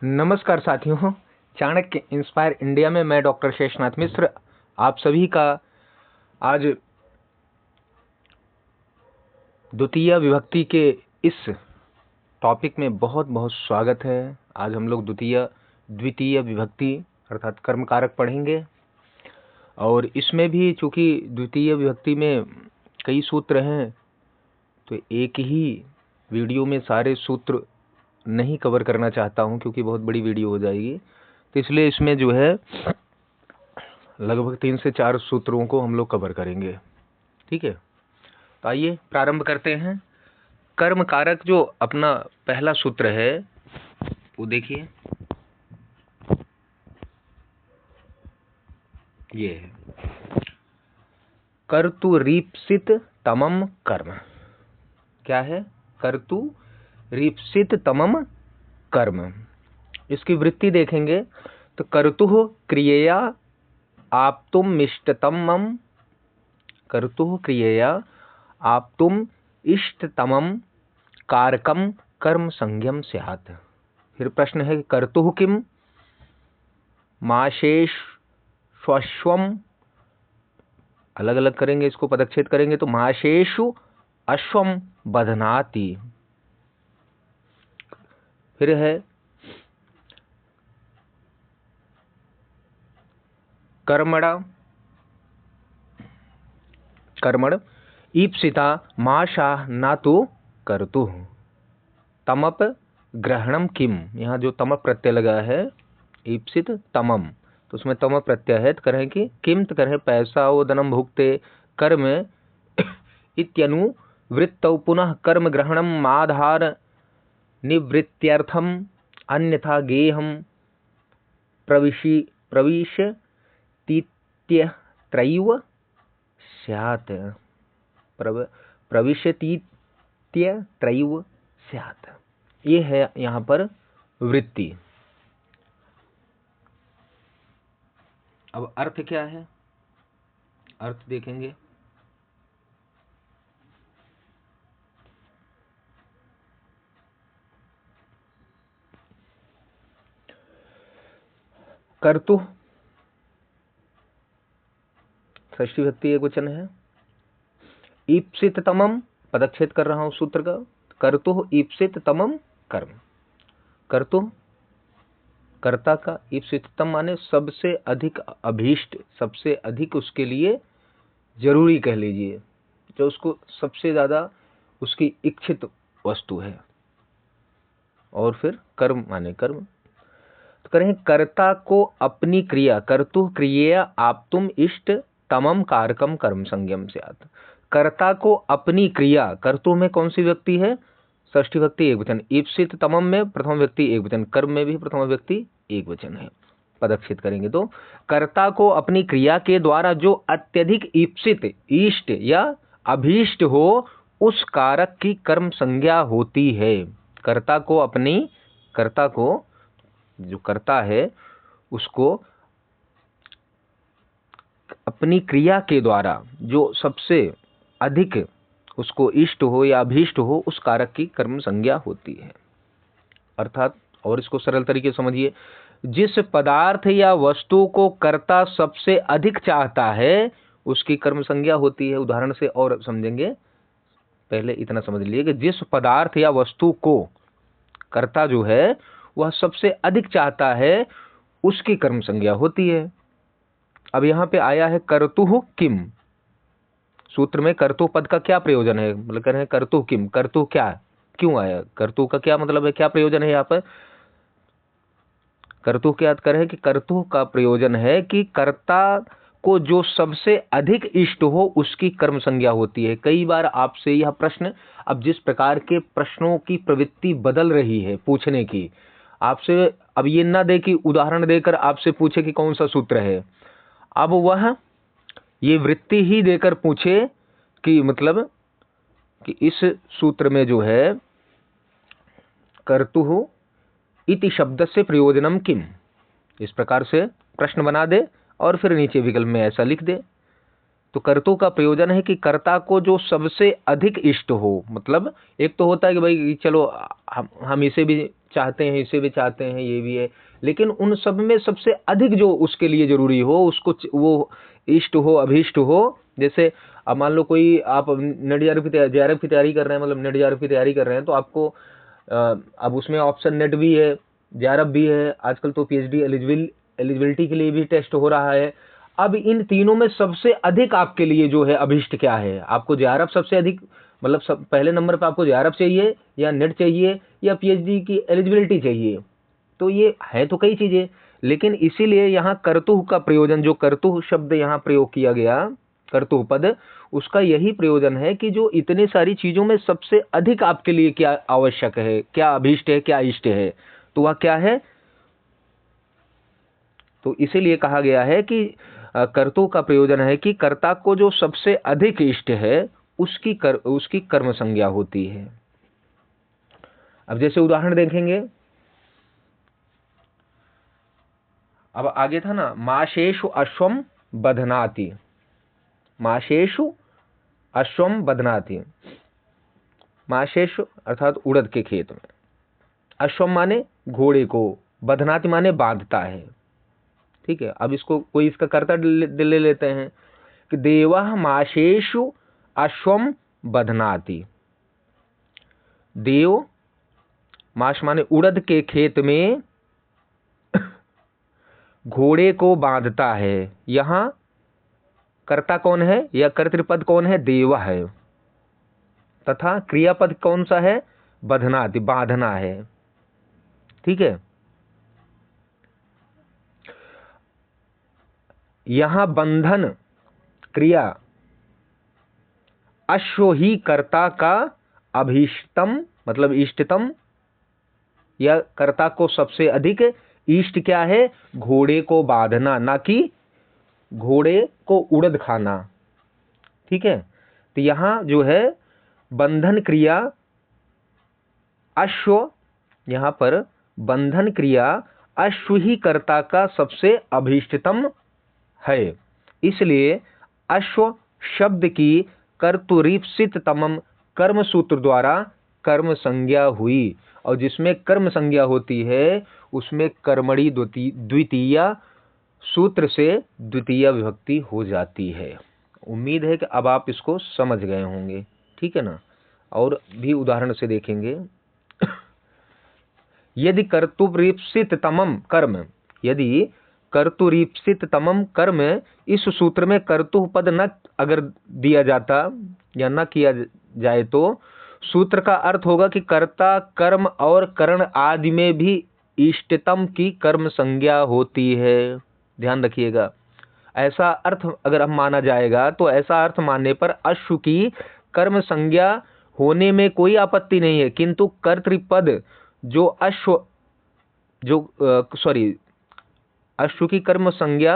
नमस्कार साथियों, Chanakya inspire India में मैं डॉक्टर शेषनाथ मिश्र आप सभी का आज द्वितीय विभक्ति के इस टॉपिक में बहुत बहुत स्वागत है। आज हम लोग द्वितीय विभक्ति अर्थात कर्म कारक पढ़ेंगे और इसमें भी चूंकि द्वितीय विभक्ति में कई सूत्र हैं तो एक ही वीडियो में सारे सूत्र नहीं कवर करना चाहता हूं क्योंकि बहुत बड़ी वीडियो हो जाएगी। तो इसलिए इसमें जो है लगभग 3 से 4 सूत्रों को हम लोग कवर करेंगे। ठीक है, तो आइए प्रारंभ करते हैं। कर्म कारक जो अपना पहला सूत्र है वो देखिए, ये है कर्तु रीप्सित तमम कर्म। क्या है? कर्तु रीप्सित तमम कर्म। इसकी वृत्ति देखेंगे तो कर्तुः क्रियया आप्तुम इष्टतमम, कर्तुः क्रियया आप्तुम इष्टतमम कारकम कर्म संज्ञम स्यात्। फिर प्रश्न है कर्तुः किम माशेष स्वश्वम, अलग अलग करेंगे, इसको पदच्छेद करेंगे तो माशेषु अश्वम बध्नाति। फिर है कर्मण ईप्सिता माशा ना तो कर्तुः तमप ग्रहणम किम। यहाँ जो तमप प्रत्यय लगा है ईप्सित तमम, तो उसमें तम प्रत्यय है तो करें कि किम, तो करें पैसा ओदनम भुक्ते कर्म इत्यनुवृत्तौ पुनः कर्म ग्रहणम आधार निवृत्त्यर्थम अन्यथा गेहम प्रविशतीत्यत्रैव स्यात्। प्रविशतीत्यत्रैव स्यात्, ये है यहाँ पर वृत्ति। अब अर्थ क्या है? अर्थ देखेंगे। कर्तु षष्ठी विभक्ति एकवचन है। ईप्सित तमम, पदच्छेद कर रहा हूं सूत्र का। कर्तु ईप्सित तमम कर्म। कर्तु कर्ता का, ईप्सिततम माने सबसे अधिक अभीष्ट, सबसे अधिक उसके लिए जरूरी कह लीजिए, जो उसको सबसे ज्यादा उसकी इच्छित वस्तु है। और फिर कर्म माने कर्म, तो करें कर्ता को अपनी क्रिया, कर्तु क्रिया आप्तुम इष्ट तमम कारकम कर्म संज्ञम स्यात्। कर्ता को अपनी क्रिया, कर्तु में कौन सी व्यक्ति है? षष्ठी व्यक्ति एकवचन। ईप्सित तमम में प्रथम व्यक्ति एकवचन, कर्म में भी प्रथम व्यक्ति एकवचन है। पदच्छेद करेंगे तो कर्ता को अपनी क्रिया के द्वारा जो अत्यधिक ईप्सित, इष्ट या अभीष्ट हो उस कारक की कर्म संज्ञा होती है। कर्ता को अपनी, कर्ता को जो करता है उसको अपनी क्रिया के द्वारा जो सबसे अधिक उसको इष्ट हो या अभीष्ट हो उस कारक की कर्म संज्ञा होती है। अर्थात, और इसको सरल तरीके से समझिए, जिस पदार्थ या वस्तु को कर्ता सबसे अधिक चाहता है उसकी कर्म संज्ञा होती है। उदाहरण से और समझेंगे, पहले इतना समझ लीजिए कि जिस पदार्थ या वस्तु को कर्ता जो है वह सबसे अधिक चाहता है उसकी कर्म संज्ञा होती है। अब यहां पे आया है कर्तुः किम। सूत्र में कर्तु पद का क्या प्रयोजन है? मतलब कह रहे हैं कर्तु किम, कर्तु क्या, क्यों आया? कर्तु का क्या मतलब है, क्या प्रयोजन है यहाँ पर? कर्तु क्या कर रहे हैं कि कर्तु का प्रयोजन है कि कर्ता को जो सबसे अधिक इष्ट हो उसकी कर्म संज्ञा होती है। कई बार आपसे यह प्रश्न, अब जिस प्रकार के प्रश्नों की प्रवृत्ति बदल रही है पूछने की, आपसे अब ये ना दे कि उदाहरण देकर आपसे पूछे कि कौन सा सूत्र है, अब वह ये वृत्ति ही देकर पूछे कि मतलब कि इस सूत्र में जो है कर्तुः इति शब्द से प्रयोजनम किम, इस प्रकार से प्रश्न बना दे और फिर नीचे विकल्प में ऐसा लिख दे तो कर्तु का प्रयोजन है कि कर्ता को जो सबसे अधिक इष्ट हो। मतलब एक तो होता है कि भाई चलो हम इसे भी चाहते हैं, इसे भी चाहते हैं, ये भी है, लेकिन उन सब में सबसे अधिक जो उसके लिए जरूरी हो, उसको वो इष्ट हो, अभीष्ट हो। जैसे अब मान लो कोई आप नेट जेआरएफ की तैयारी कर रहे हैं, मतलब नेट जेआरएफ की तैयारी कर रहे हैं, तो आपको अब उसमें ऑप्शन नेट भी है, जेआरएफ भी है, आजकल तो पीएचडी एलिजिबिलिटी के लिए भी टेस्ट हो रहा है। अब इन तीनों में सबसे अधिक आपके लिए जो है अभिष्ट क्या है? आपको जेआरएफ सबसे अधिक, मतलब पहले नंबर पे आपको जेआरएफ चाहिए, या नेट चाहिए, या पीएचडी की एलिजिबिलिटी चाहिए? तो ये है तो कई चीजें, लेकिन इसीलिए यहाँ कर्तुः का प्रयोजन, जो कर्तुः शब्द यहाँ प्रयोग किया गया, कर्तुः पद, उसका यही प्रयोजन है कि जो इतने सारी चीजों में सबसे अधिक आपके लिए क्या आवश्यक है, क्या अभीष्ट है, क्या इष्ट है, तो वह क्या है? तो इसीलिए कहा गया है कि कर्तुः का प्रयोजन है कि कर्ता को जो सबसे अधिक इष्ट है उसकी कर्म संज्ञा होती है। अब जैसे उदाहरण देखेंगे, अब आगे था ना, माशेषु अश्वम बध्नाति, माशेषु अश्वम बध्नाति, माशेषु अर्थात उड़द के खेत में, अश्वम माने घोड़े को, बध्नाति माने बांधता है। ठीक है, अब इसको कोई इसका कर्ता ले लेते हैं कि देवः माशेषु अश्वम बध्नाति। देव, माश माने उड़द के खेत में घोड़े को बांधता है। यहां कर्ता कौन है, या कर्तृपद कौन है? देव है, तथा क्रियापद कौन सा है? बध्नाति, बांधना है। ठीक है, यहां बंधन क्रिया अश्व ही कर्ता का अभीष्टम, मतलब इष्टतम, या कर्ता को सबसे अधिक इष्ट क्या है? घोड़े को बांधना, ना कि घोड़े को उड़द खाना। ठीक है, तो यहां जो है बंधन क्रिया अश्व, यहां पर बंधन क्रिया अश्व ही कर्ता का सबसे अभीष्टतम है। इसलिए अश्व शब्द की कर्तुरीप्सित तमम कर्म सूत्र द्वारा कर्म संज्ञा हुई, और जिसमें कर्म संज्ञा होती है उसमें कर्मणि द्वितीय सूत्र से द्वितीय विभक्ति हो जाती है। उम्मीद है कि अब आप इसको समझ गए होंगे। ठीक है ना, और भी उदाहरण से देखेंगे। यदि कर्तुरीप्सित तमम कर्म, यदि कर्तुरीप्सित तमम कर्म, इस सूत्र में कर्तु पद न अगर दिया जाता या न किया जाए तो सूत्र का अर्थ होगा कि कर्ता, कर्म और करण आदि में भी इष्टतम की कर्म संज्ञा होती है। ध्यान रखिएगा, ऐसा अर्थ अगर हम माना जाएगा तो ऐसा अर्थ मानने पर अश्व की कर्म संज्ञा होने में कोई आपत्ति नहीं है, किंतु कर्तृपद जो अश्व की कर्म संज्ञा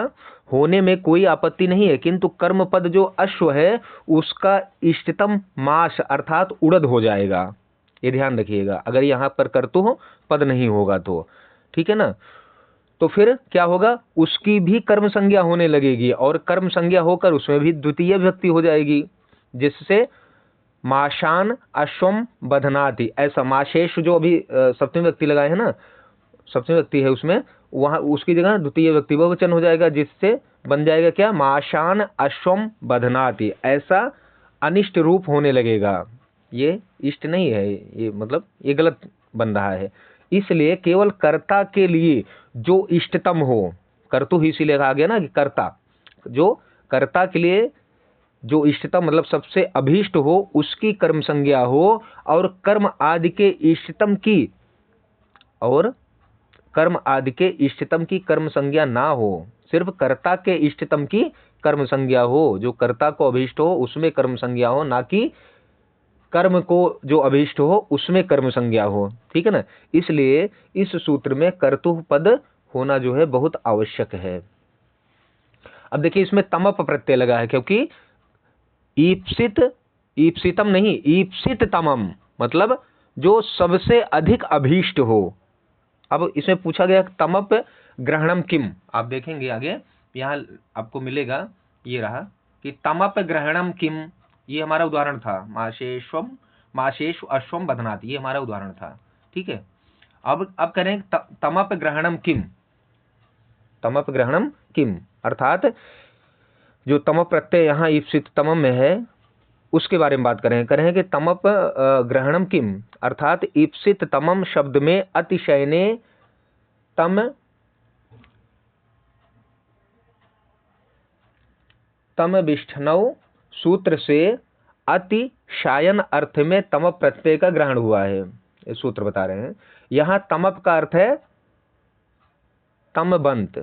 होने में कोई आपत्ति नहीं है, किंतु कर्म पद जो अश्व है उसका इष्टतम मास अर्थात उड़द हो जाएगा। ये ध्यान रखिएगा, अगर यहाँ पर कर्तु पद नहीं होगा तो। ठीक है ना, तो फिर क्या होगा? उसकी भी कर्म संज्ञा होने लगेगी, और कर्म संज्ञा होकर उसमें भी द्वितीय विभक्ति हो जाएगी, जिससे माशान अश्वम बध्नाति, ऐसा माशेष जो अभी सप्तमी व्यक्ति लगाए हैं ना, सप्तमी व्यक्ति है उसमें, वहां उसकी जगह द्वितीय व्यक्ति बहुवचन हो जाएगा, जिससे बन जाएगा क्या? माशान अश्वम बध्नाति। ऐसा अनिष्ट रूप होने लगेगा, ये इष्ट नहीं है, ये मतलब ये गलत बन रहा है। इसलिए केवल कर्ता के लिए जो इष्टतम हो, कर्तु ही इसीलिए कहा गया ना कि कर्ता, जो कर्ता के लिए जो इष्टतम मतलब सबसे अभीष्ट हो उसकी कर्म संज्ञा हो, और कर्म आदि के इष्टतम की, और कर्म आदि के इष्टतम की कर्म संज्ञा ना हो, सिर्फ कर्ता के इष्टतम की कर्म संज्ञा हो, जो कर्ता को अभीष्ट हो उसमें कर्म संज्ञा हो, ना कि कर्म को जो अभीष्ट हो उसमें कर्म संज्ञा हो। ठीक है ना, इसलिए इस सूत्र में कर्तुः पद होना जो है बहुत आवश्यक है। अब देखिए इसमें तमप प्रत्यय लगा है, क्योंकि ईप्सितम नहीं, ईप्सित तमम, मतलब जो सबसे अधिक अभीष्ट हो। अब इसमें पूछा गया तमप ग्रहणम किम, आप देखेंगे आगे यहाँ आपको मिलेगा, ये रहा कि तमप ग्रहणम किम, ये हमारा उदाहरण था। माशेषु अश्वम बध्नाति, ये हमारा उदाहरण था। ठीक है, अब करें तमप ग्रहणम किम। तमप ग्रहणम किम अर्थात जो तम प्रत्यय यहाँ ईप्सित तमम में है उसके बारे में बात करें कि तमप ग्रहणम किम अर्थात ईप्सित तमम शब्द में अतिशयने तम विष्ठनौ सूत्र से अतिशायन अर्थ में तम प्रत्यय का ग्रहण हुआ है। ये सूत्र बता रहे हैं। यहाँ तमप का अर्थ है तमबंत,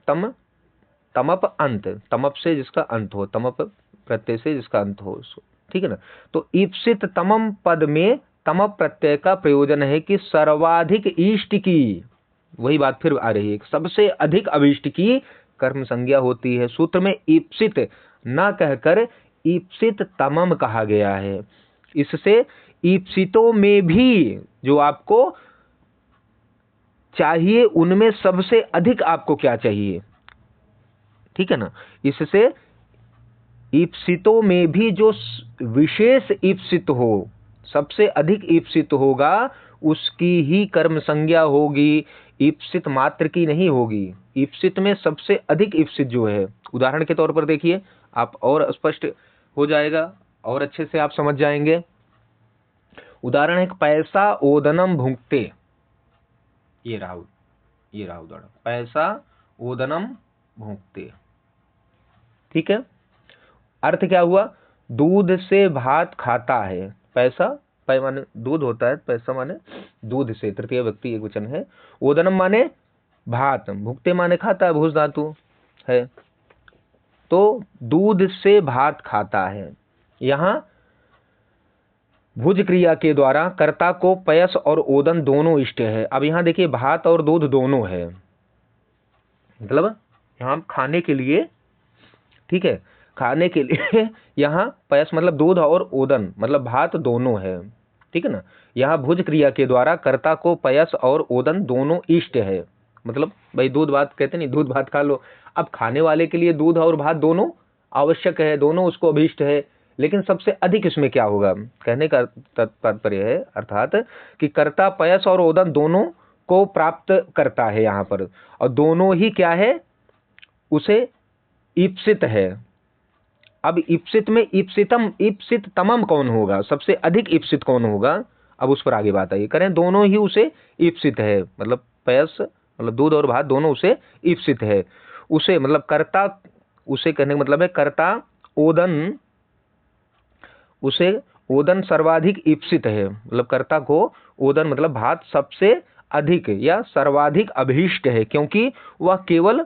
तमप अंत, तमप से जिसका अंत हो, तमप प्रत्यय से जिसका अंत हो, ठीक है ना। तो ईप्सित तमम पद में तमप प्रत्यय का प्रयोजन है कि सर्वाधिक इष्ट की, वही बात फिर आ रही है, सबसे अधिक अभिष्ट की कर्म संज्ञा होती है। सूत्र में ईप्सित न कहकर ईप्सित तमम कहा गया है। इससे ईप्सितों में भी जो आपको चाहिए उनमें सबसे अधिक आपको क्या चाहिए, ठीक है ना। इससे ईप्सितों में भी जो विशेष ईप्सित हो, सबसे अधिक ईप्सित होगा, उसकी ही कर्म संज्ञा होगी, ईप्सित मात्र की नहीं होगी। ईप्सित में सबसे अधिक ईप्सित जो है, उदाहरण के तौर पर देखिए, आप और स्पष्ट हो जाएगा और अच्छे से आप समझ जाएंगे। उदाहरण है पैसा ओदनम भुंक्ते, ये रहा उदाहरण, पैसा ओदनम भुंक्ते, ठीक है। अर्थ क्या हुआ, दूध से भात खाता है। पैसा, पै माने दूध होता है, पैसा माने दूध से, तृतीय व्यक्ति एक वचन है। ओदनम माने भात, भुक्ते माने खाता है, भूस धातु है, तो दूध से भात खाता है। यहाँ भुज क्रिया के द्वारा कर्ता को पयस और ओदन दोनों इष्ट है। अब यहाँ देखिए भात और दूध दोनों है, मतलब यहाँ खाने के लिए, ठीक है, खाने के लिए यहाँ पयस मतलब दूध और ओदन मतलब भात दोनों है, ठीक है ना। यहाँ भुज क्रिया के द्वारा कर्ता को पयस और ओदन दोनों इष्ट है, मतलब भाई दूध भात कहते नहीं, दूध भात खा लो। अब खाने वाले के लिए दूध और भात दोनों आवश्यक है, दोनों उसको अभीष्ट है, लेकिन सबसे अधिक इसमें क्या होगा, कहने का तात्पर्य है अर्थात कि कर्ता पयस और ओदन दोनों को प्राप्त करता है यहाँ पर, और दोनों ही क्या है, उसे ईप्सित है। अब ईप्सित में ईप्सित तमम कौन होगा, सबसे अधिक ईप्सित कौन होगा, अब उस पर आगे बात आई। करें दोनों ही उसे ईप्सित है, मतलब पयस मतलब दूध और भात दोनों उसे ईप्सित है। उसे मतलब कर्ता, उसे कहने का मतलब है कर्ता ओदन, उसे ओदन सर्वाधिक ईप्सित है, मतलब कर्ता को ओदन मतलब भात सबसे अधिक या सर्वाधिक अभीष्ट है, क्योंकि वह केवल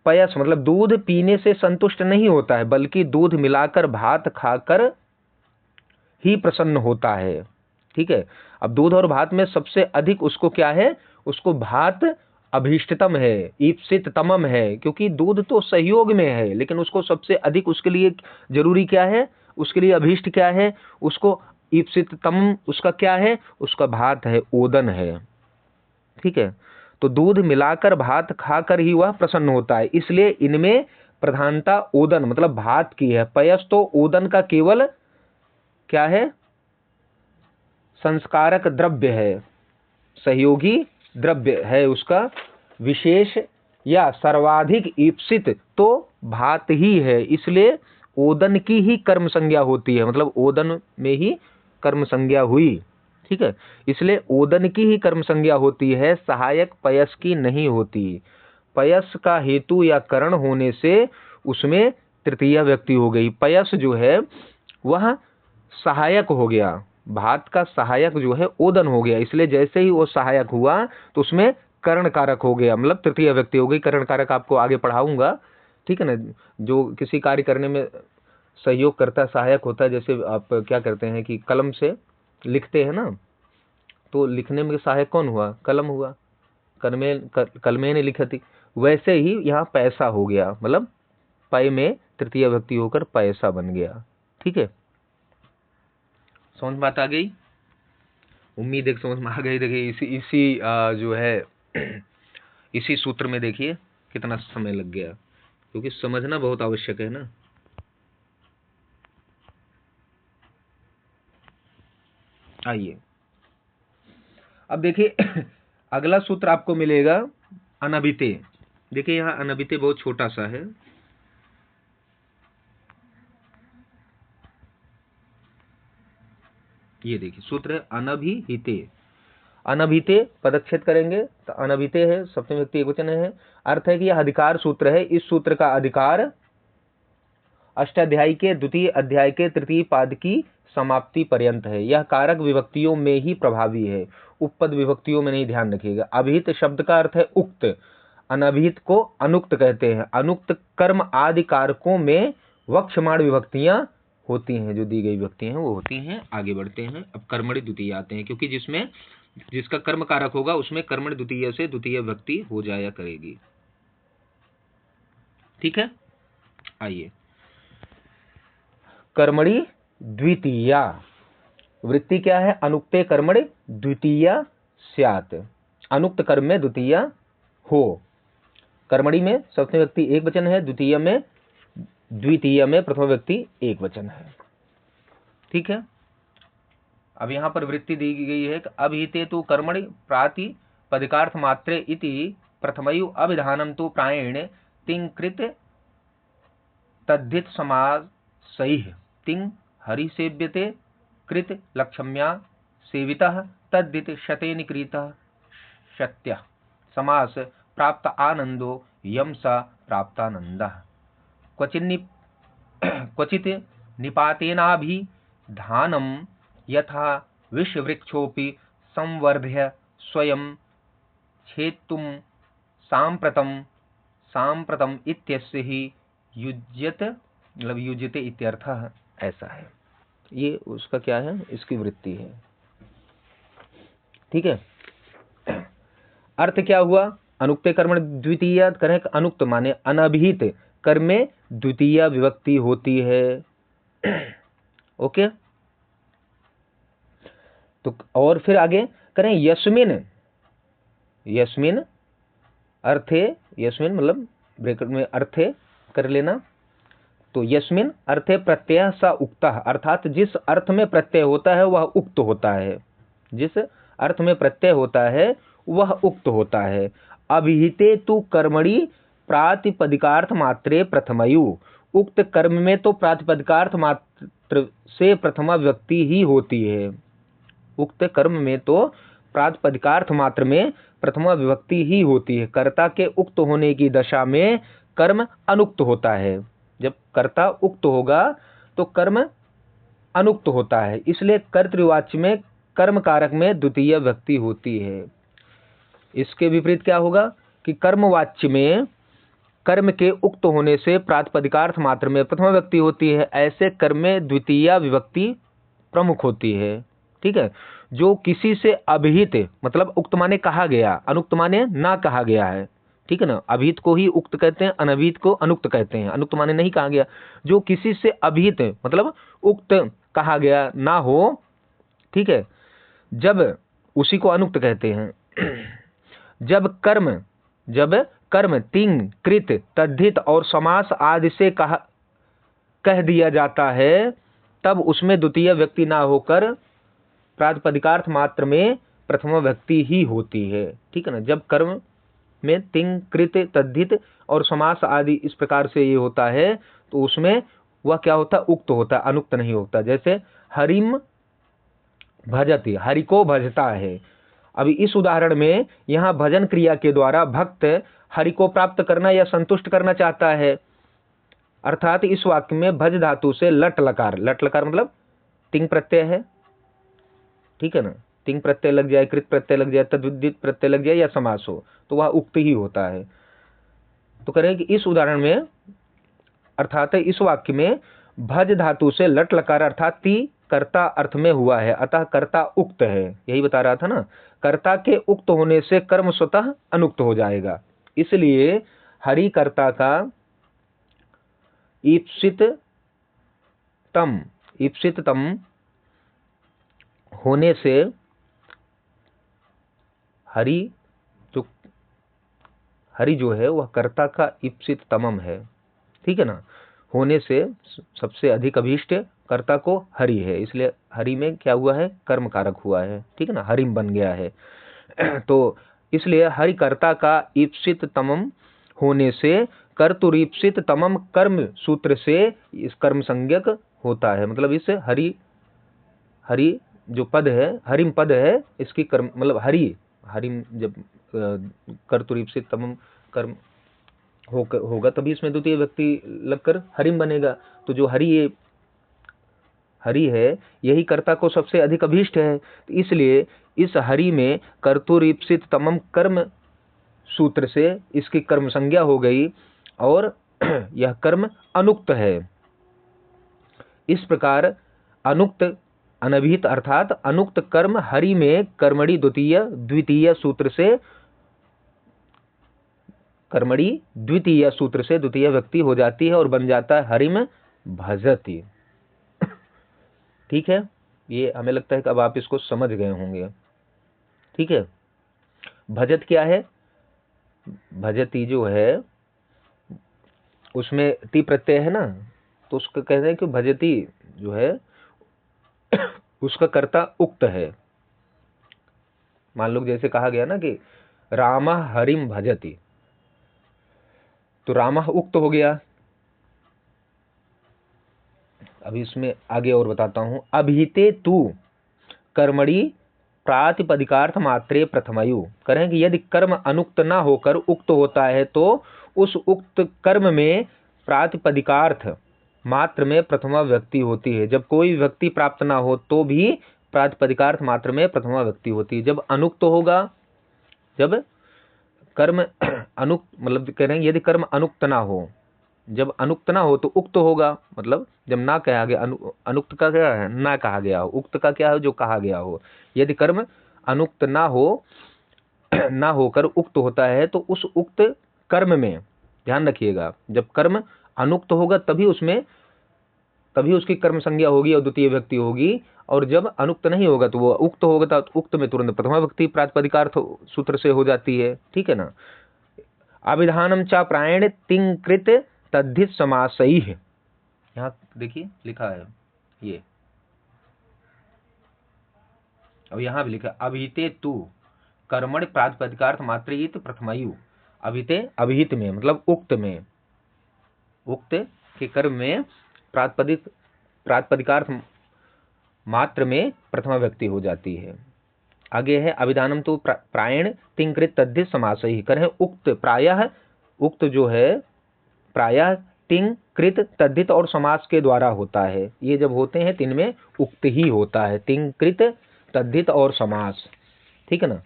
पयस मतलब दूध पीने से संतुष्ट नहीं होता है, बल्कि दूध मिलाकर भात खाकर ही प्रसन्न होता है, ठीक है। अब दूध और भात में सबसे अधिक उसको क्या है, उसको भात अभीष्टतम है, ईप्सित तमम है, क्योंकि दूध तो सहयोग में है, लेकिन उसको सबसे अधिक उसके लिए जरूरी क्या है, उसके लिए अभीष्ट क्या है, उसको ईप्सित तमम उसका क्या है, उसका भात है, ओदन है, ठीक है। तो दूध मिलाकर भात खाकर ही वह प्रसन्न होता है, इसलिए इनमें प्रधानता ओदन मतलब भात की है। पयस तो ओदन का केवल क्या है, संस्कारक द्रव्य है, सहयोगी द्रव्य है, उसका विशेष या सर्वाधिक ईप्सित तो भात ही है, इसलिए ओदन की ही कर्म संज्ञा होती है, मतलब ओदन में ही कर्म संज्ञा हुई, ठीक है। इसलिए ओदन की ही कर्म संज्ञा होती है, सहायक पयस की नहीं होती। पयस का हेतु या कारण होने से उसमें तृतीय व्यक्ति हो गई। पयस जो है वह सहायक हो गया, भात का सहायक जो है ओदन हो गया, इसलिए जैसे ही वो सहायक हुआ तो उसमें करण कारक हो गया, मतलब तृतीय व्यक्ति हो गई। करण कारक आपको आगे पढ़ाऊंगा, ठीक है ना। जो किसी कार्य करने में सहयोग करता है, सहायक होता है, जैसे आप क्या करते हैं कि कलम से लिखते हैं ना, तो लिखने में सहायक कौन हुआ, कलम हुआ, कलमे ने लिखती। वैसे ही यहाँ पैसा हो गया, मतलब पय में तृतीय व्यक्ति होकर पैसा बन गया, ठीक है। समझ में बात आ गई, उम्मीद है समझ में आ गई। देखिए इसी जो है इसी सूत्र में देखिए कितना समय लग गया, क्योंकि समझना बहुत आवश्यक है ना। आइए अब देखिए अगला सूत्र आपको मिलेगा अनभिते। देखिए यहाँ अनभिते बहुत छोटा सा है। ये देखिए सूत्र है अनभिहिते। अनभिते पदच्छेद करेंगे तो अनभिते है, सप्तमी विभक्ति एकवचन है। अर्थ है कि यह अधिकार सूत्र है। इस सूत्र का अधिकार अष्टाध्यायी के द्वितीय अध्याय के तृतीय पाद की समाप्ति पर्यंत है। यह कारक विभक्तियों में ही प्रभावी है, उपपद विभक्तियों में नहीं, ध्यान रखिएगा। अभिहित शब्द का अर्थ है उक्त, अनभिहित को अनुक्त कहते हैं। अनुक्त कर्म आदि कारकों में वक्ष्यमाण विभक्तियां होती हैं, जो दी गई विभक्तियां हैं वो होती हैं। आगे बढ़ते हैं, अब कर्मणि द्वितीय आते हैं, क्योंकि जिसका कर्म कारक होगा उसमें कर्मणि द्वितीय से द्वितीय विभक्ति हो जाया करेगी। ठीक है, आइए कर्मणि द्वितीया। वृत्ति क्या है? अनुक्ते कर्मणि द्वितीया स्यात्। अनुक्त कर्म में द्वितीया हो। कर्मणि में सप्तमी व्यक्ति एक वचन है, द्वितीय में प्रथम व्यक्ति एक वचन है। ठीक है, अब यहां पर वृत्ति दी गई है कि अभिहिते तु कर्मणि प्रातिपदिकार्थ मात्रे इति प्रथमयु अभिधानम तु प्रायेण तिंकृत तद्धित समासैः तिंग हरि सेव्यते कृत लक्ष्म्या सेवितः तद्धित शतेन कृतः शत्यः समास प्राप्त आनंदो यम स प्राप्तानंदः। क्वचित् निपातेनाभिधानम् यथा विषवृक्षोऽपि संवर्ध्य स्वयं छेत्तुं साम्प्रतम् इत्यस्य ही युज्यते इत्यर्थः। ऐसा है, ये उसका क्या है, इसकी वृत्ति है। ठीक है, अर्थ क्या हुआ? अनुक्ते कर्म द्वितीय करें, अनुक्त माने अनभिहित कर्म में द्वितीय विभक्ति होती है। ओके, तो और फिर आगे करें यस्मिन अर्थे, यस्मिन मतलब ब्रैकेट में अर्थे कर लेना। तो यस्मिन अर्थे प्रत्यय स उक्तः, अर्थात जिस अर्थ में प्रत्यय होता है वह उक्त होता है। जिस अर्थ में प्रत्यय होता है वह उक्त होता है। अभिहिते तु कर्मणि प्रातिपदिकार्थ मात्रे प्रथमयु। उक्त कर्म में तो प्रातिपदिकार्थ मात्र से प्रथमा विभक्ति ही होती है। उक्त कर्म में तो प्रातिपदिकार्थ मात्र में प्रथमा विभक्ति ही होती है। कर्ता के उक्त होने की दशा में कर्म अनुक्त होता है। जब कर्ता उक्त होगा तो कर्म अनुक्त होता है, इसलिए कर्तृवाच्य में कर्म कारक में द्वितीय विभक्ति होती है। इसके विपरीत क्या होगा कि कर्मवाच्य में कर्म के उक्त होने से प्रातिपदिकार्थ मात्र में प्रथम विभक्ति होती है। ऐसे कर्म में द्वितीय विभक्ति प्रमुख होती है। ठीक है, जो किसी से अभिहित मतलब उक्त माने कहा गया, अनुक्त माने ना कहा गया है। ठीक है ना, अभिहित को ही उक्त कहते हैं, अनभिहित को अनुक्त कहते हैं। अनुक्त माने नहीं कहा गया, जो किसी से अभिहित मतलब उक्त कहा गया ना हो, ठीक है, जब उसी को अनुक्त कहते हैं। जब कर्म तिंग कृत तद्धित और समास आदि से कह दिया जाता है, तब उसमें द्वितीय व्यक्ति ना होकर प्रातिपदिकार्थ मात्र में प्रथम व्यक्ति ही होती है। ठीक है ना, जब कर्म में तिंग कृत तद्धित और समास आदि इस प्रकार से ये होता है तो उसमें वह क्या होता है, उक्त होता है, अनुक्त नहीं होता। जैसे हरिम भजति, हरि को भजता है। अभी इस उदाहरण में यहाँ भजन क्रिया के द्वारा भक्त हरि को प्राप्त करना या संतुष्ट करना चाहता है। अर्थात इस वाक्य में भज धातु से लट लकार मतलब तिंग प्रत्यय है। ठीक है ना, तिंग प्रत्यय लग जाए, कृत प्रत्यय लग जाए, तद्विदित प्रत्यय लग जाए या समास हो तो वह उक्त ही होता है। तो करें कि इस उदाहरण में अर्थात इस वाक्य में भज धातु से लट लकार अर्थात ती कर्ता अर्थ में हुआ है, अतः कर्ता उक्त है। यही बता रहा था ना, कर्ता के उक्त होने से कर्म स्वतः अनुक्त हो जाएगा। इसलिए हरि कर्ता का ईप्सिततम होने से हरि जो है वह कर्ता का ईप्सिततमम है। ठीक है ना। होने से सबसे अधिक अभीष्ट कर्ता को हरि है, इसलिए हरि में क्या हुआ है, कर्म कारक हुआ है, ठीक है ना, हरिम बन गया है। तो इसलिए हरि कर्ता का ईप्सित तमम होने से कर्तुरीप्सित तमम कर्म सूत्र से इस कर्म संज्ञक होता है। मतलब इस हरि हरि जो पद है, हरिम पद है, इसकी कर्म मतलब हरिम जब कर्तुरीप्सित तमम कर्म होगा तभी इसमें द्वितीय व्यक्ति लगकर हरिम बनेगा। तो जो हरि है यही कर्ता को सबसे अधिक अभीष्ट है, तो इसलिए इस हरि में कर्तुरीप्सित तमम कर्म सूत्र से इसकी कर्म संज्ञा हो गई और यह कर्म अनुक्त है। इस प्रकार अनुक्त अनभिहित अर्थात अनुक्त कर्म हरि में कर्मणि द्वितीय सूत्र से द्वितीय व्यक्ति हो जाती है और बन जाता है हरिम भजति। ठीक है, ये हमें लगता है कि अब आप इसको समझ गए होंगे। ठीक है, भजत क्या है, भजती जो है उसमें ती प्रत्यय है ना, तो उसका कहते हैं कि भजती जो है उसका कर्ता उक्त है। मान लो जैसे कहा गया ना कि रामा हरिम भजति, तो रामा उक्त हो गया। अभी इसमें आगे और बताता हूं। अभिहिते तू कर्मणि प्रातिपदिकार्थ मात्रे प्रथमयु, करें कि यदि कर्म अनुक्त ना होकर उक्त होता है तो उस उक्त कर्म में प्रातिपदिकार्थ मात्र में प्रथमा व्यक्ति होती है। जब कोई व्यक्ति प्राप्त ना हो तो भी प्रातिपदिकार्थ मात्र में प्रथमा व्यक्ति होती है। जब अनुक्त होगा, जब कर्म अनुक्त मतलब कह रहे हैं यदि कर्म अनुक्त ना हो, जब अनुक्त ना हो तो उक्त होगा, मतलब जब ना कहा गया, अनुक्त का क्या है, ना कहा गया हो, उक्त का क्या है, जो कहा गया हो। यदि कर्म अनुक्त ना हो ना होकर उक्त होता है तो उस उक्त कर्म में, ध्यान रखिएगा, जब कर्म अनुक्त होगा तभी उसकी कर्म संज्ञा होगी और द्वितीय व्यक्ति होगी, और जब अनुक्त नहीं होगा तो वो उक्त होगा, तो उक्त में तुरंत प्रथमा व्यक्ति प्रातिपदिकार्थ सूत्र से हो जाती है। ठीक है ना। अभिधानम चा प्रायण तिंकृत तद्धित समासई है, यहाँ देखिए लिखा है ये, अब यहाँ भी लिखा अभिहिते तू कर्मणि प्रातिपदिकार्थ मात्रेयित प्रथमायु। अभिहित में मतलब उक्त में, उक्त के कर्म में प्रातिपदिकार्थ मात्र में प्रथमा व्यक्ति हो जाती है। आगे है अभिधानम तो प्रायण तिंकृत तद्धित समासई, करें उक्त प्रायः, उक्त जो है प्रायः तिंग कृत तद्धित और समास के द्वारा होता है। ये जब होते हैं तो इनमें उक्त ही होता है, तिंग कृत तद्धित और समास। ठीक है ना।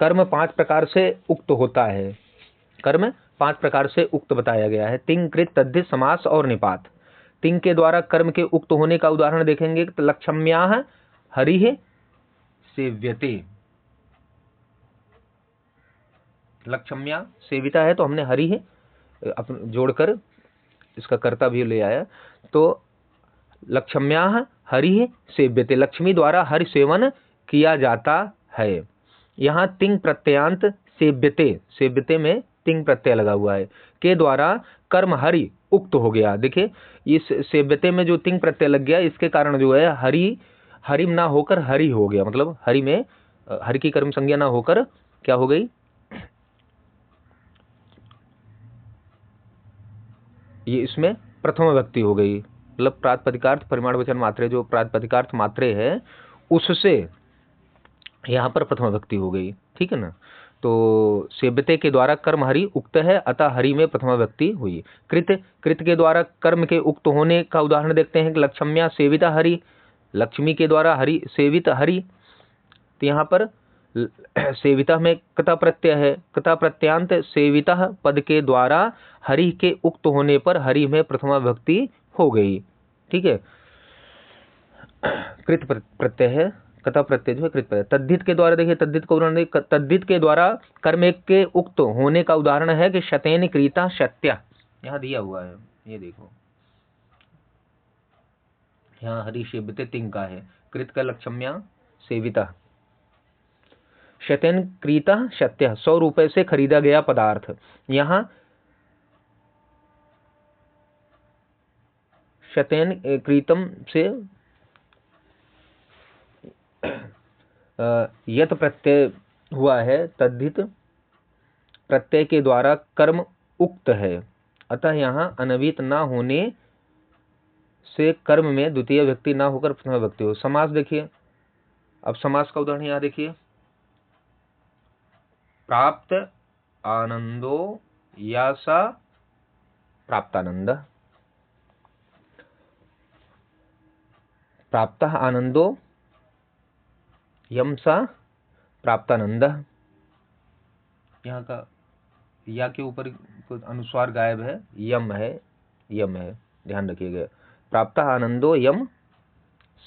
कर्म 5 प्रकार से उक्त होता है, कर्म 5 प्रकार से उक्त बताया गया है, तिंग कृत तद्धित समास और निपात। तिंग के द्वारा कर्म के उक्त होने का उदाहरण देखेंगे तो लक्ष्म्याः हरिः सेव्यते, लक्ष्म्या सेविता है तो हमने हरिः जोड़कर इसका कर्ता भी ले आया, तो लक्ष्म्याः हरिः सेव्यते, लक्ष्मी द्वारा हरि सेवन किया जाता है। यहाँ तिंग प्रत्ययांत सेव्यते, सेव्यते में तिंग प्रत्यय लगा हुआ है, के द्वारा कर्म हरि उक्त हो गया। देखिए इस सेव्यते में जो तिंग प्रत्यय लग गया, इसके कारण जो है हरिम ना होकर हरि हो गया, मतलब हरि में हरि की कर्म संज्ञा ना होकर क्या हो गई, ये इसमें प्रथम व्यक्ति हो गई। मतलब प्रातिपदिकार्थ परिमाण वचन मात्रे, जो प्रातिपदिकार्थ मात्रे है उससे यहाँ पर प्रथम व्यक्ति हो गई। ठीक है ना। तो सेव्यते के द्वारा कर्म हरि उक्त है, अतः हरि में प्रथमा व्यक्ति हुई। कृत के द्वारा कर्म के उक्त होने का उदाहरण देखते हैं कि लक्ष्म्या सेविता हरि, लक्ष्मी के द्वारा हरि सेवित हरि। तो यहाँ पर सेविता में कता प्रत्यय है, कता प्रत्यांत सेविता पद के द्वारा हरि के उक्त होने पर हरि में प्रथमा व्यक्ति हो गई। ठीक है। कृत प्रत्यय है, कथा प्रत्यय जो है कृत प्रत्यय। तद्धित के द्वारा देखिए, तद्धित को उदाहरण देखिए, तद्धित के द्वारा कर्म एक के उक्त होने का उदाहरण है कि शतेन क्रीता शत्या, यहाँ दिया हुआ है, ये देखो यहाँ हरि सेव्यते तिंग का है, कृत का लक्ष्म्या सेविता, शतेन क्रीता शत्या 100 रुपए से खरीदा गया पदार्थ। यहाँ शतेन कृतम से यत प्रत्यय हुआ है, तद्धित प्रत्यय के द्वारा कर्म उक्त है, अतः यहाँ अनभिहित न होने से कर्म में द्वितीय व्यक्ति ना होकर प्रथम व्यक्ति हो। समास देखिए, अब समास का उदाहरण यहाँ देखिए, प्राप्त आनंदो या सा प्राप्तानंद, प्राप्त आनंदो यम सा प्राप्तानंद। यहाँ का या के ऊपर अनुस्वार गायब है, यम है, यम है, ध्यान रखिएगा। प्राप्त आनंदो यम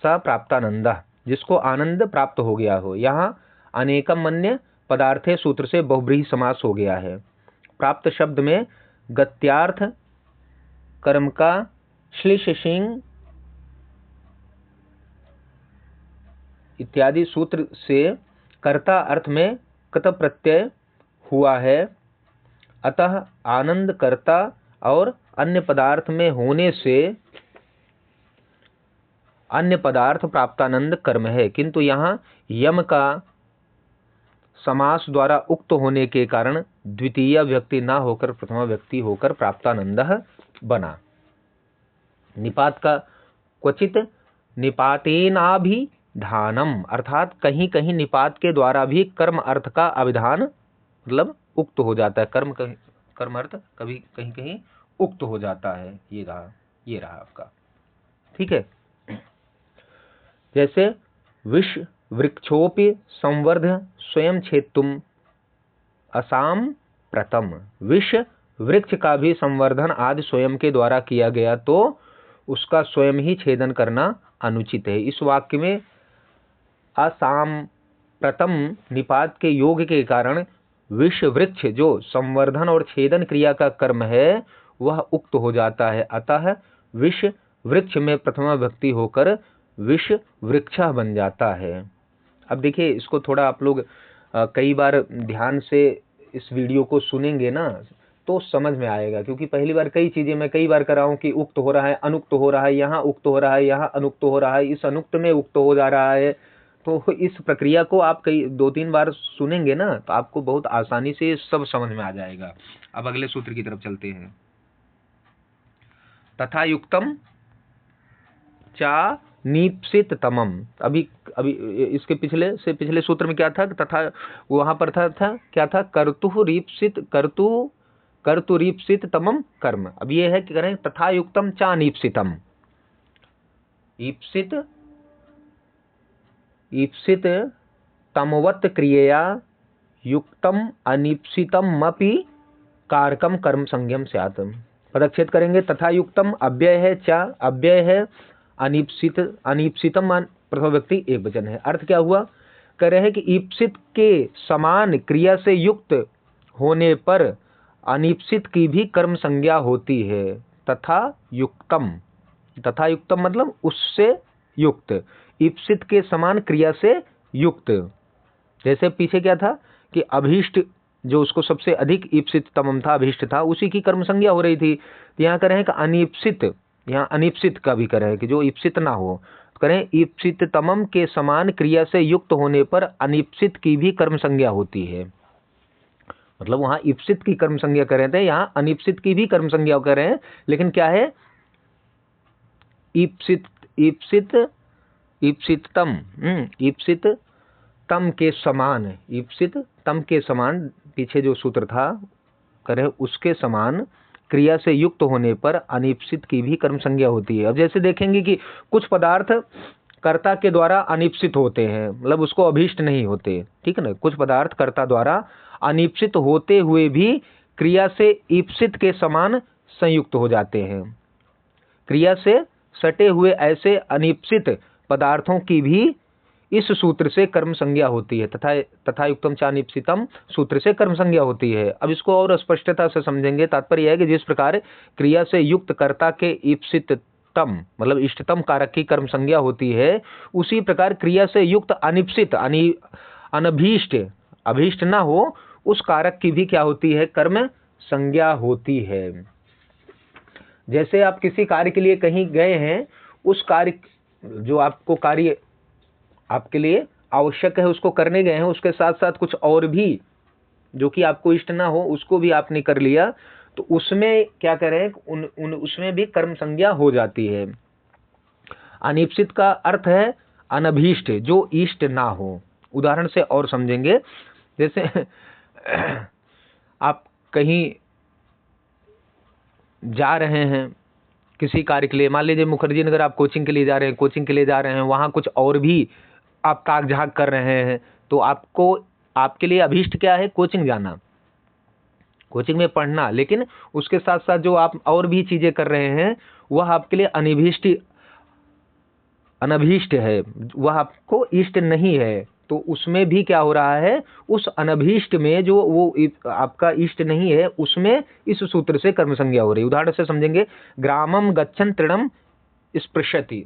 सा प्राप्तानंद, जिसको आनंद प्राप्त हो गया हो। यहाँ अनेकम अन्य पदार्थे सूत्र से बहुब्रीहि समास हो गया है। प्राप्त शब्द में गत्यार्थ कर्म का श्लिश शिंग इत्यादि सूत्र से कर्ता अर्थ में कत प्रत्यय हुआ है, अतः आनंद कर्ता और अन्य पदार्थ में होने से अन्य पदार्थ प्राप्तानंद कर्म है। किंतु यहाँ यम का समास द्वारा उक्त होने के कारण द्वितीय व्यक्ति ना होकर प्रथम व्यक्ति होकर प्राप्तानंद बना। निपात का क्वचित निपातेनाभिधानम, अर्थात कहीं कहीं निपात के द्वारा भी कर्म अर्थ का अभिधान मतलब उक्त हो जाता है। कर्म अर्थ कभी कहीं कहीं उक्त हो जाता है। ये रहा आपका, ठीक है। जैसे विष वृक्षोपि संवर्ध स्वयं छेत्तुम असाम प्रथम, विष वृक्ष का भी संवर्धन आदि स्वयं के द्वारा किया गया तो उसका स्वयं ही छेदन करना अनुचित है। इस वाक्य में असाम प्रथम निपात के योग के कारण विष वृक्ष जो संवर्धन और छेदन क्रिया का कर्म है वह उक्त हो जाता है, अतः विष वृक्ष में प्रथमा विभक्ति होकर विष वृक्षा बन जाता है। अब देखिए, इसको थोड़ा आप लोग कई बार ध्यान से इस वीडियो को सुनेंगे ना तो समझ में आएगा, क्योंकि पहली बार कई चीजें मैं कई बार कर रहा हूँ कि उक्त हो रहा है, अनुक्त हो रहा है, यहाँ उक्त हो रहा है, यहाँ अनुक्त हो रहा है, इस अनुक्त में उक्त हो जा रहा है। तो इस प्रक्रिया को आप कई 2-3 बार सुनेंगे ना तो आपको बहुत आसानी से सब समझ में आ जाएगा। अब अगले सूत्र की तरफ चलते हैं। तथा युक्तम चा नीप्सित तमम, अभी इसके पिछले सूत्र में क्या था, तथा वहां पर था क्या था, कर्तु रीप्सित तमम कर्म। अब ये है कि करें तथा युक्तम चा नीप्सितम, ईप्सित तमवत् क्रियया युक्तम अनीप्सितम अपि कारकम कर्म संज्ञम स्यात्। पदच्छेद करेंगे। तथा युक्तम अव्यय है, चा अव्यय है, अनीप्सितम प्रथम व्यक्ति एक वचन है। अर्थ क्या हुआ, कह रहे हैं कि ईप्सित के समान क्रिया से युक्त होने पर अनीप्सित की भी कर्म संज्ञा होती है। तथा युक्तम मतलब उससे युक्त, ईप्सित के समान क्रिया से युक्त। जैसे पीछे क्या था कि अभीष्ट जो उसको सबसे अधिक ईप्सित तमम था, अभीष्ट था, उसी की कर्म संज्ञा हो रही थी। तो यहाँ कह रहे हैं कि अनीप्सित, यहाँ अनीप्सित का भी कह रहे हैं कि जो ईप्सित ना हो, करें ईप्सित तमम के समान क्रिया से युक्त होने पर अनीप्सित की भी कर्म संज्ञा होती है। मतलब वहां ईप्सित की कर्म संज्ञा कर रहे थे, यहाँ अनीप्सित की भी कर्म संज्ञा कर रहे हैं, लेकिन क्या है, ईप्सित तम के समान, ईप्सित तम के समान पीछे जो सूत्र था करें उसके समान क्रिया से युक्त होने पर अनीप्सित की भी कर्म संज्ञा होती है। अब जैसे देखेंगे कि कुछ पदार्थ कर्ता के द्वारा अनीप्सित होते हैं, मतलब उसको अभीष्ट नहीं होते, ठीक है ना। कुछ पदार्थ कर्ता द्वारा अनीप्सित होते हुए भी क्रिया से ईप्सित के समान संयुक्त हो जाते हैं। क्रिया से सटे हुए ऐसे अनीप्सित पदार्थों की भी इस सूत्र से कर्म संज्ञा होती है। तथा युक्तम चानीप्सितम सूत्र से कर्म संज्ञा होती है। अब इसको और स्पष्टता से समझेंगे। तात्पर्य यह है कि जिस प्रकार क्रिया से युक्त कर्ता के ईप्सित तम मतलब इष्टतम कारक की कर्म संज्ञा होती है, उसी प्रकार क्रिया से युक्त अनिप्सित अनभीष्ट अभीष्ट न हो उस कारक की भी क्या होती है, कर्म संज्ञा होती है। जैसे आप किसी कार्य के लिए कहीं गए हैं, उस कार्य जो आपको कार्य आपके लिए आवश्यक है उसको करने गए हैं, उसके साथ साथ कुछ और भी जो कि आपको इष्ट ना हो उसको भी आपने कर लिया, तो उसमें क्या करें, उसमें भी कर्म संज्ञा हो जाती है। अनीप्सित का अर्थ है अनभीष्ट, जो इष्ट ना हो। उदाहरण से और समझेंगे, जैसे आप कहीं जा रहे हैं किसी कार्य के लिए, मान लीजिए मुखर्जी नगर आप कोचिंग के लिए जा रहे हैं, वहां कुछ और भी आप ताक-झाक कर रहे हैं, तो आपके लिए अभीष्ट क्या है, कोचिंग जाना, कोचिंग में पढ़ना, लेकिन उसके साथ साथ जो आप और भी चीजें कर रहे हैं वह आपके लिए अनभीष्ट है, वह आपको इष्ट नहीं है। तो उसमें भी क्या हो रहा है, उस अनभीष्ट में जो वो आपका इष्ट नहीं है उसमें इस सूत्र से कर्म संज्ञा हो रही है। उदाहरण से समझेंगे, ग्रामम गच्छन् तृणम स्पृशति।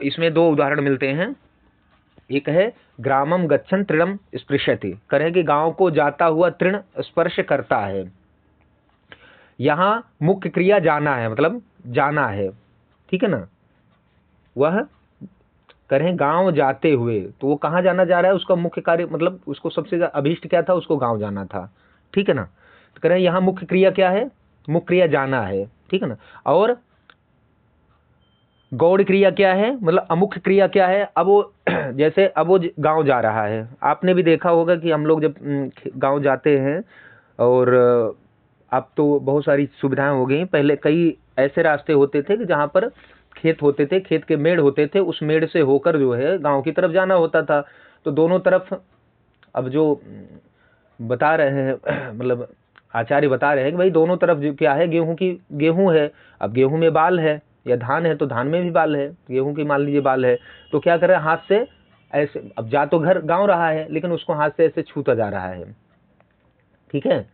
इसमें दो उदाहरण मिलते हैं। एक है ग्रामम गच्छन् तृणम स्पृशति, करेंगे गांव को जाता हुआ तृण स्पर्श करता है। यहां मुख्य क्रिया जाना है, मतलब जाना है, ठीक है ना। वह करें गांव जाते हुए, तो वो कहाँ जाना जा रहा है, उसका मुख्य कार्य, मतलब उसको सबसे अभीष्ट क्या था, उसको गांव जाना था, ठीक है ना। तो करें यहाँ मुख्य क्रिया क्या है, मुख्य क्रिया जाना है, ठीक है ना। और गौड़ क्रिया क्या है, मतलब अमुख्य क्रिया क्या है। अब वो जैसे अब वो गांव जा रहा है, आपने भी देखा होगा कि हम लोग जब गांव जाते हैं, और अब तो बहुत सारी सुविधाएं हो गई, पहले कई ऐसे रास्ते होते थे कि जहाँ पर खेत होते थे, खेत के मेड़ होते थे, उस मेड़ से होकर जो है गांव की तरफ जाना होता था। तो दोनों तरफ, अब जो बता रहे हैं मतलब आचार्य बता रहे हैं कि भाई दोनों तरफ जो क्या है, गेहूं है, अब गेहूं में बाल है, या धान है तो धान में भी बाल है, गेहूं की मान लीजिए बाल है, तो क्या कर रहे हैं, हाथ से ऐसे, अब जा तो घर गांव रहा है लेकिन उसको हाथ से ऐसे छूता जा रहा है, ठीक है।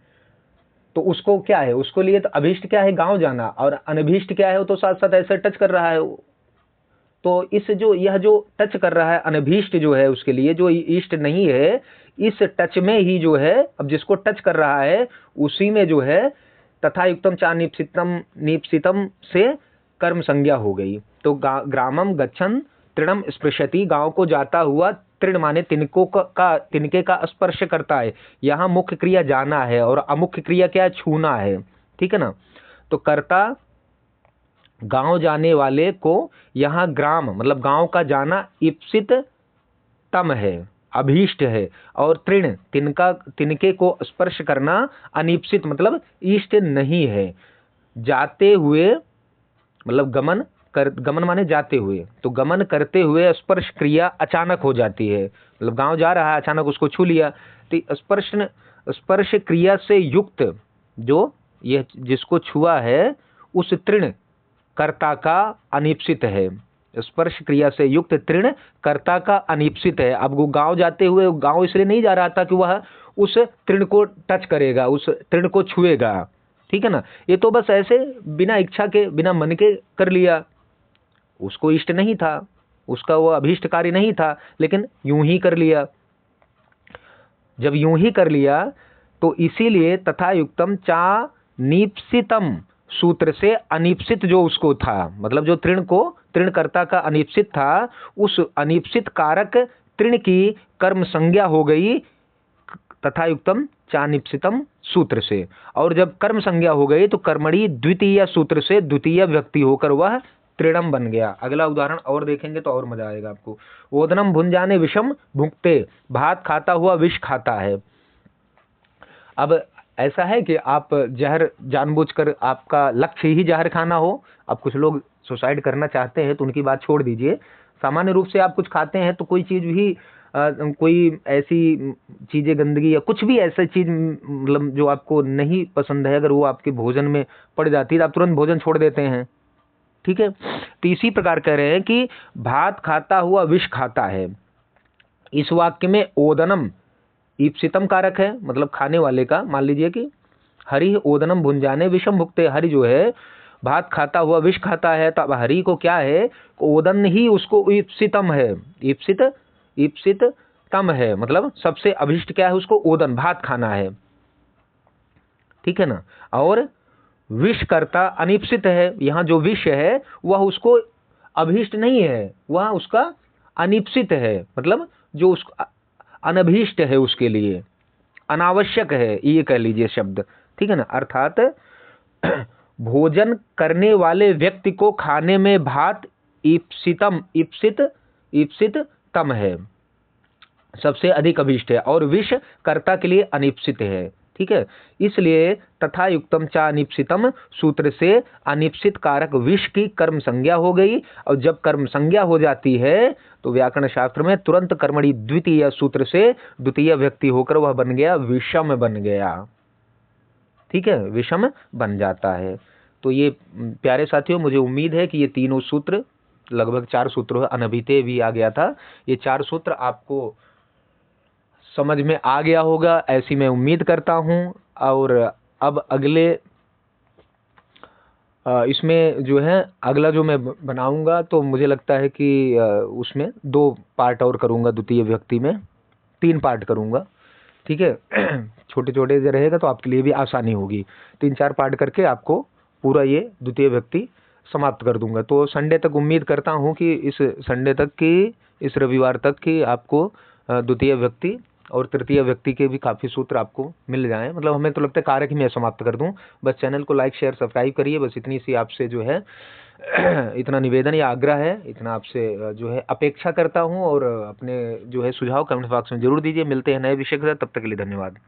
तो उसको क्या है, उसको लिए तो अभीष्ट क्या है, गांव जाना, और अनभीष्ट क्या है, वो तो साथ साथ ऐसे टच कर रहा है। तो यह जो टच कर रहा है अनभीष्ट जो है, उसके लिए जो इष्ट नहीं है, इस टच में ही जो है, अब जिसको टच कर रहा है उसी में जो है तथा युक्तम चा नीप्सितम से कर्म संज्ञा हो गई। तो ग्रामम गच्छन् तृणम स्पृशति, गांव को जाता हुआ, तृण माने तिनके का स्पर्श करता है। यहाँ मुख्य क्रिया जाना है और अमुख्य क्रिया क्या है, छूना है, ठीक है ना। तो कर्ता गांव जाने वाले को यहाँ ग्राम मतलब गांव का जाना इप्सित तम है, अभीष्ट है, और तृण तिनके को स्पर्श करना अनिप्सित मतलब इष्ट नहीं है। जाते हुए मतलब गमन माने जाते हुए, तो गमन करते हुए स्पर्श क्रिया अचानक हो जाती है, मतलब गांव जा रहा है अचानक उसको छू लिया, तो स्पर्श क्रिया से युक्त जो यह जिसको छुआ है उस तृण कर्ता का अनिप्सित है। स्पर्श क्रिया से युक्त तृण कर्ता का अनिप्सित है। अब वो गांव जाते हुए, गांव इसलिए नहीं जा रहा था कि वह उस तृण को टच करेगा, उस तृण को छुएगा, ठीक है ना। ये तो बस ऐसे बिना इच्छा के, बिना मन के कर लिया, उसको इष्ट नहीं था, उसका वो अभीष्ट कार्य नहीं था, लेकिन यूं ही कर लिया। जब यूं ही कर लिया तो इसीलिए तथा युक्तम चा नीप्सितम सूत्र से अनिप्सित जो उसको था, मतलब जो तृणकर्ता का अनिप्सित था, उस अनिप्सित कारक तृण की कर्म संज्ञा हो गई तथा युक्तम चानिप्सितम सूत्र से। और जब कर्म संज्ञा हो गई तो कर्मणि द्वितीय सूत्र से द्वितीय व्यक्ति होकर वह तृणम बन गया। अगला उदाहरण और देखेंगे तो और मजा आएगा आपको। ओदनम भुंजाने विषम भुंक्ते, भात खाता हुआ विष खाता है। अब ऐसा है कि आप जहर जानबूझकर, आपका लक्ष्य ही जहर खाना हो, अब कुछ लोग सुसाइड करना चाहते हैं तो उनकी बात छोड़ दीजिए, सामान्य रूप से आप कुछ खाते हैं तो कोई चीज भी कोई ऐसी चीजें, गंदगी या कुछ भी ऐसा चीज मतलब जो आपको नहीं पसंद है, अगर वो आपके भोजन में पड़ जाती है तो आप तुरंत भोजन छोड़ देते हैं, ठीक है। तो इसी प्रकार कह रहे हैं कि भात खाता हुआ विष खाता है। इस वाक्य में ओदनम ईप्सितम कारक है, मतलब खाने वाले का। मान लीजिए कि हरि ओदनम भुंजाने विषम भुक्ते, हरि जो है भात खाता हुआ विष खाता है, तो अब हरि को क्या है, ओदन ही उसको ईप्सितम है, ईप्सित तम है, मतलब सबसे अभिष्ट क्या है उसको, ओदन भात खाना है। ठीक है ना। और विषकर्ता अनिप्सित है, यहाँ जो विष है वह उसको अभीष्ट नहीं है, वह उसका अनिप्सित है, मतलब जो उसका अनभीष्ट है, उसके लिए अनावश्यक है, ये कह लीजिए शब्द, ठीक है ना। अर्थात भोजन करने वाले व्यक्ति को खाने में भात ईप्सित तम है, सबसे अधिक अभीष्ट है, और विष कर्ता के लिए अनिप्सित है, ठीक है। इसलिए तथा युक्तम चा अनिप्सितम सूत्र से अनिप्सित कारक विष की कर्म संज्ञा हो गई, और जब कर्म संज्ञा हो जाती है तो व्याकरण शास्त्र में तुरंत कर्मणि द्वितीय सूत्र से द्वितीय व्यक्ति होकर वह बन गया विषम बन गया, ठीक है, विषम बन जाता है। तो ये प्यारे साथियों, मुझे उम्मीद है कि ये तीनों सूत्र, लगभग 4 सूत्र, अनभिते भी आ गया था, ये 4 सूत्र आपको समझ में आ गया होगा, ऐसी मैं उम्मीद करता हूं। और अब अगले इसमें जो है अगला जो मैं बनाऊंगा, तो मुझे लगता है कि उसमें 2 पार्ट और करूंगा, द्वितीय व्यक्ति में 3 पार्ट करूंगा, ठीक है। छोटे छोटे जो रहेगा तो आपके लिए भी आसानी होगी। 3-4 पार्ट करके आपको पूरा ये द्वितीय व्यक्ति समाप्त कर दूंगा। तो संडे तक उम्मीद करता हूँ कि इस संडे तक की, इस रविवार तक की आपको द्वितीय व्यक्ति और तृतीय व्यक्ति के भी काफ़ी सूत्र आपको मिल जाएं। मतलब हमें तो लगता है कारक ही मैं समाप्त कर दूं। बस चैनल को लाइक शेयर सब्सक्राइब करिए, बस इतनी सी आपसे जो है इतना निवेदन या आग्रह है, इतना आपसे जो है अपेक्षा करता हूं। और अपने जो है सुझाव कमेंट बॉक्स में जरूर दीजिए। मिलते हैं नए विषय के साथ, तब तक के लिए धन्यवाद।